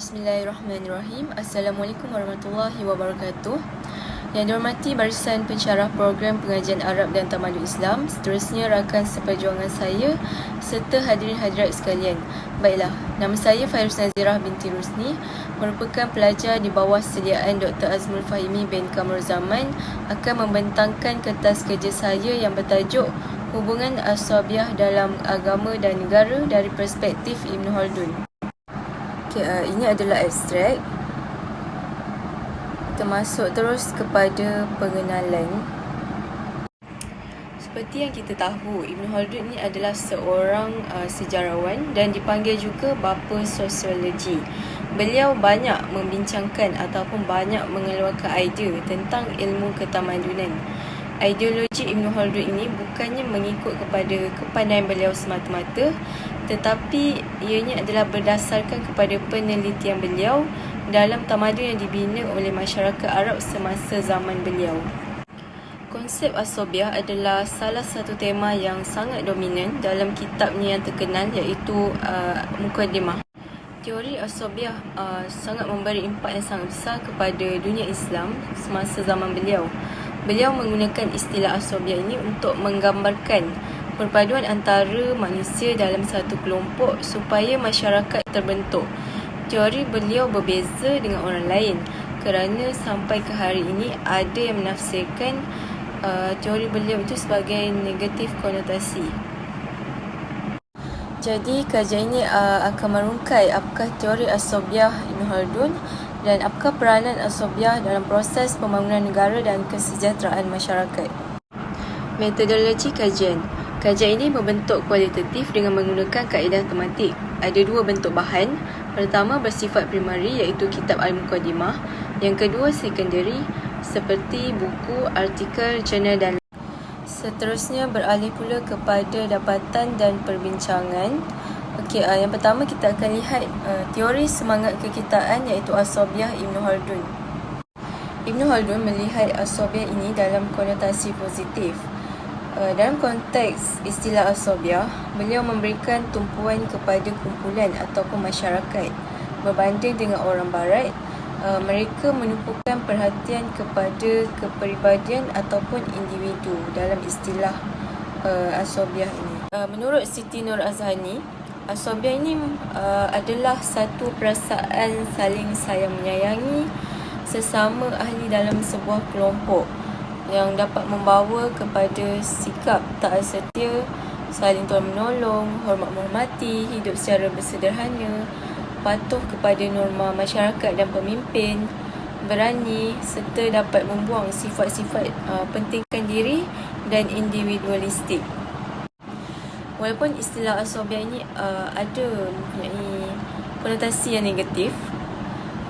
Bismillahirrahmanirrahim. Assalamualaikum warahmatullahi wabarakatuh. Yang dihormati barisan pensyarah program pengajian Arab dan Tamadun Islam, seterusnya rakan seperjuangan saya serta hadirin hadirat sekalian. Baiklah, nama saya Fairuz Nazirah binti Rusni, merupakan pelajar di bawah sediaan Dr. Azmul Fahimi bin Kamrul Zaman, akan membentangkan kertas kerja saya yang bertajuk Hubungan Aswabiah dalam Agama dan Negara dari Perspektif Ibn Khaldun. Ini adalah ekstrak. Kita masuk terus kepada pengenalan. Seperti yang kita tahu, Ibn Khaldun ini adalah seorang sejarawan dan dipanggil juga bapa sosiologi. Beliau banyak membincangkan ataupun banyak mengeluarkan idea tentang ilmu ketamadunan. Ideologi Ibn Khaldun ini bukannya mengikut kepada kepandaian beliau semata-mata, tetapi ianya adalah berdasarkan kepada penelitian beliau dalam tamadun yang dibina oleh masyarakat Arab semasa zaman beliau. Konsep Aswabiah adalah salah satu tema yang sangat dominan dalam kitabnya yang terkenal, iaitu Muqaddimah. Teori Aswabiah sangat memberi impak yang sangat besar kepada dunia Islam semasa zaman beliau. Beliau menggunakan istilah Aswabiah ini untuk menggambarkan perpaduan antara manusia dalam satu kelompok supaya masyarakat terbentuk. Teori beliau berbeza dengan orang lain kerana sampai ke hari ini ada yang menafsirkan teori beliau itu sebagai negatif konotasi. Jadi kajian ini akan merungkai apakah teori Aswabiah Ibn Khaldun dan apakah peranan Aswabiah dalam proses pembangunan negara dan kesejahteraan masyarakat. Metodologi kajian. Kajian ini berbentuk kualitatif dengan menggunakan kaedah tematik. Ada dua bentuk bahan. Pertama bersifat primari, iaitu kitab Al-Muqaddimah. Yang kedua sekondari, seperti buku, artikel, jurnal dan seterusnya beralih pula kepada dapatan dan perbincangan. Yang pertama kita akan lihat teori semangat kekitaan, iaitu Aswabiah Ibn Khaldun. Ibn Khaldun melihat Aswabiah ini dalam konotasi positif. Dalam konteks istilah Aswabiah, beliau memberikan tumpuan kepada kumpulan ataupun masyarakat. Berbanding dengan orang barat, mereka menumpukan perhatian kepada kepribadian ataupun individu dalam istilah Aswabiah ini. Menurut Siti Nur Azhani, Aswabiah ini adalah satu perasaan saling sayang menyayangi sesama ahli dalam sebuah kelompok yang dapat membawa kepada sikap taat setia, saling tolong menolong, hormat menghormati, hidup secara bersederhana, patuh kepada norma masyarakat dan pemimpin, berani serta dapat membuang sifat-sifat pentingkan diri dan individualistik. Walaupun istilah Aswabiah ini ada mempunyai konotasi yang negatif,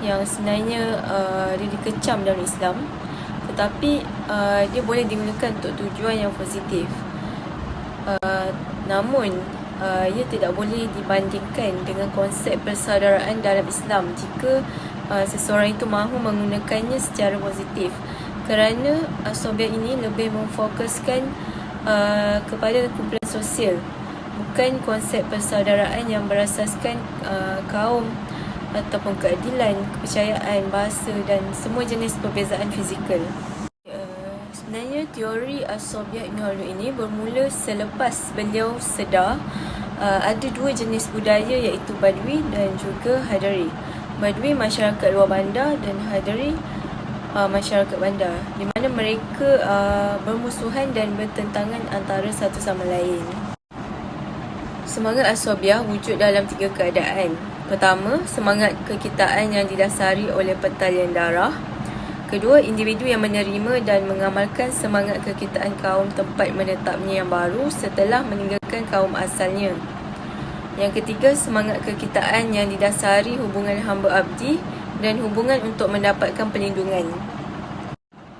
yang sebenarnya dia dikecam dalam Islam, tetapi dia boleh digunakan untuk tujuan yang positif. Namun ia tidak boleh dibandingkan dengan konsep persaudaraan dalam Islam jika seseorang itu mahu menggunakannya secara positif, kerana Aswabiah ini lebih memfokuskan kepada kumpulan sosial, bukan konsep persaudaraan yang berasaskan kaum ataupun keadilan, kepercayaan, bahasa dan semua jenis perbezaan fizikal. Sebenarnya teori Aswabiah Ibn Khaldun ini bermula selepas beliau sedar ada dua jenis budaya, iaitu Badui dan juga Hadari. Badui masyarakat luar bandar dan Hadari masyarakat bandar, di mana mereka bermusuhan dan bertentangan antara satu sama lain. Semangat Aswabiah wujud dalam tiga keadaan. Pertama, semangat kekitaan yang didasari oleh pertalian darah. Kedua, individu yang menerima dan mengamalkan semangat kekitaan kaum tempat menetapnya yang baru setelah meninggalkan kaum asalnya. Yang ketiga, semangat kekitaan yang didasari hubungan hamba abdi dan hubungan untuk mendapatkan perlindungan.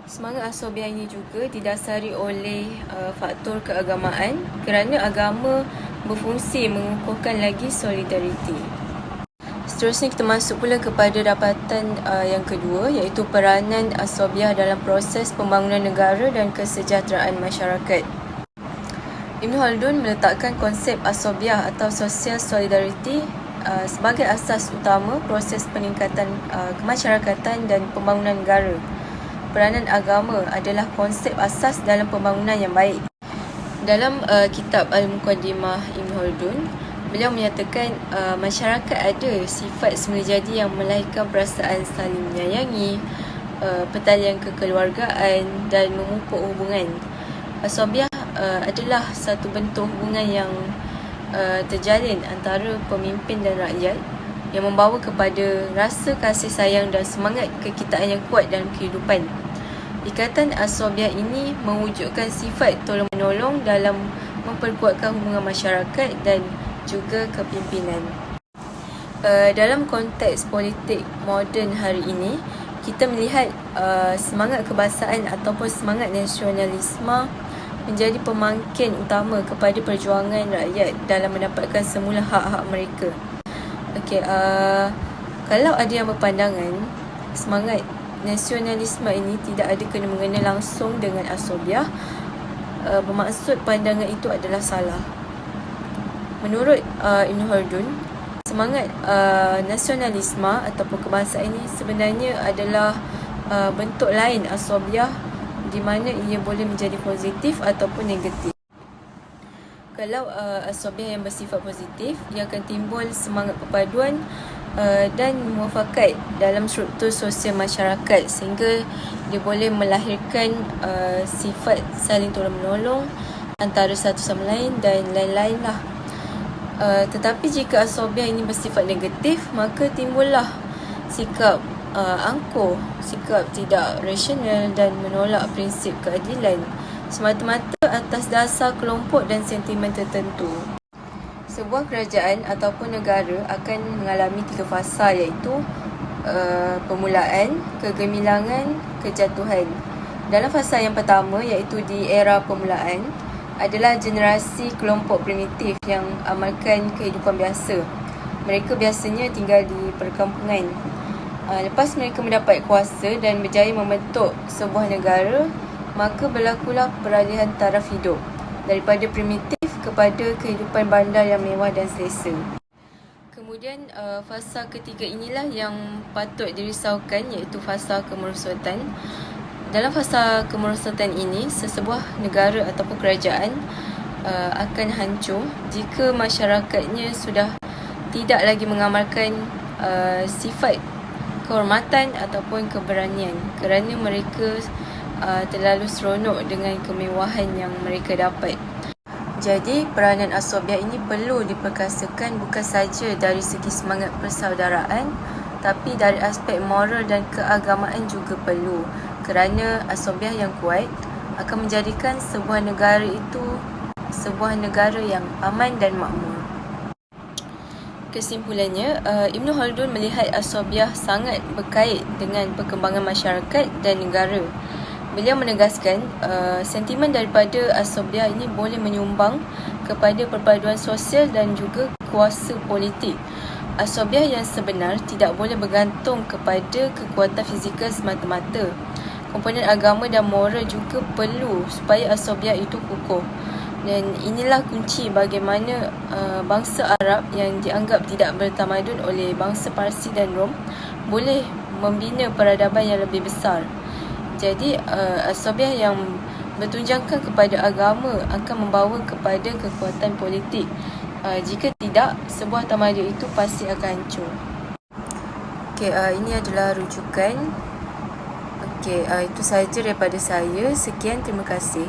Semangat Aswabiah ini juga didasari oleh faktor keagamaan, kerana agama berfungsi mengukuhkan lagi solidariti. Seterusnya kita masuk pula kepada dapatan yang kedua, iaitu peranan Aswabiah dalam proses pembangunan negara dan kesejahteraan masyarakat. Ibn Khaldun meletakkan konsep Aswabiah atau Social Solidarity sebagai asas utama proses peningkatan kemasyarakatan dan pembangunan negara. Peranan agama adalah konsep asas dalam pembangunan yang baik. Dalam kitab Al-Muqaddimah Ibn Khaldun, beliau menyatakan masyarakat ada sifat semula jadi yang melahirkan perasaan saling menyayangi, pertalian kekeluargaan dan memupuk hubungan. Asabiah adalah satu bentuk hubungan yang terjalin antara pemimpin dan rakyat yang membawa kepada rasa kasih sayang dan semangat kekitaan yang kuat dalam kehidupan. Ikatan asabiah ini mewujudkan sifat tolong-menolong dalam memperkuatkan hubungan masyarakat dan juga kepimpinan. Dalam konteks politik moden hari ini, kita melihat semangat kebangsaan ataupun semangat nasionalisme menjadi pemangkin utama kepada perjuangan rakyat dalam mendapatkan semula hak-hak mereka. Kalau ada yang berpandangan semangat nasionalisme ini tidak ada kena-mengena langsung dengan asabiah, bermaksud pandangan itu adalah salah. Menurut Ibn Khaldun, semangat nasionalisme ataupun kebangsaan ini sebenarnya adalah bentuk lain asabiah di mana ia boleh menjadi positif ataupun negatif. Kalau asabiah yang bersifat positif, ia akan timbul semangat perpaduan dan muafakat dalam struktur sosial masyarakat sehingga dia boleh melahirkan sifat saling tolong-menolong antara satu sama lain dan lain-lain lah. Tetapi jika asabiah ini bersifat negatif, maka timbullah sikap angkuh, sikap tidak rasional dan menolak prinsip keadilan semata-mata atas dasar kelompok dan sentimen tertentu. Sebuah kerajaan ataupun negara akan mengalami 3 fasa, iaitu permulaan, kegemilangan, kejatuhan. Dalam fasa yang pertama, iaitu di era permulaan, adalah generasi kelompok primitif yang amalkan kehidupan biasa. Mereka biasanya tinggal di perkampungan. Lepas mereka mendapat kuasa dan berjaya membentuk sebuah negara, maka berlakulah peralihan taraf hidup daripada primitif kepada kehidupan bandar yang mewah dan selesa. Kemudian fasa ketiga inilah yang patut dirisaukan, iaitu fasa kemerosotan. Dalam fasa kemerosotan ini, sesebuah negara ataupun kerajaan akan hancur jika masyarakatnya sudah tidak lagi mengamalkan sifat kehormatan ataupun keberanian kerana mereka terlalu seronok dengan kemewahan yang mereka dapat. Jadi, peranan asabiah ini perlu diperkasakan bukan saja dari segi semangat persaudaraan, tapi dari aspek moral dan keagamaan juga perlu, kerana asabiah yang kuat akan menjadikan sebuah negara itu sebuah negara yang aman dan makmur. Kesimpulannya, Ibn Khaldun melihat asabiah sangat berkait dengan perkembangan masyarakat dan negara. Beliau menegaskan sentimen daripada asabiah ini boleh menyumbang kepada perpaduan sosial dan juga kuasa politik. Asabiah yang sebenar tidak boleh bergantung kepada kekuatan fizikal semata-mata. Komponen agama dan moral juga perlu supaya asabiah itu kukuh. Dan inilah kunci bagaimana bangsa Arab yang dianggap tidak bertamadun oleh bangsa Parsi dan Rom boleh membina peradaban yang lebih besar. Jadi asabiah yang bertunjangkan kepada agama akan membawa kepada kekuatan politik. Jika tidak, sebuah tamadun itu pasti akan hancur. Ini adalah rujukan. Itu sahaja daripada saya. Sekian, terima kasih.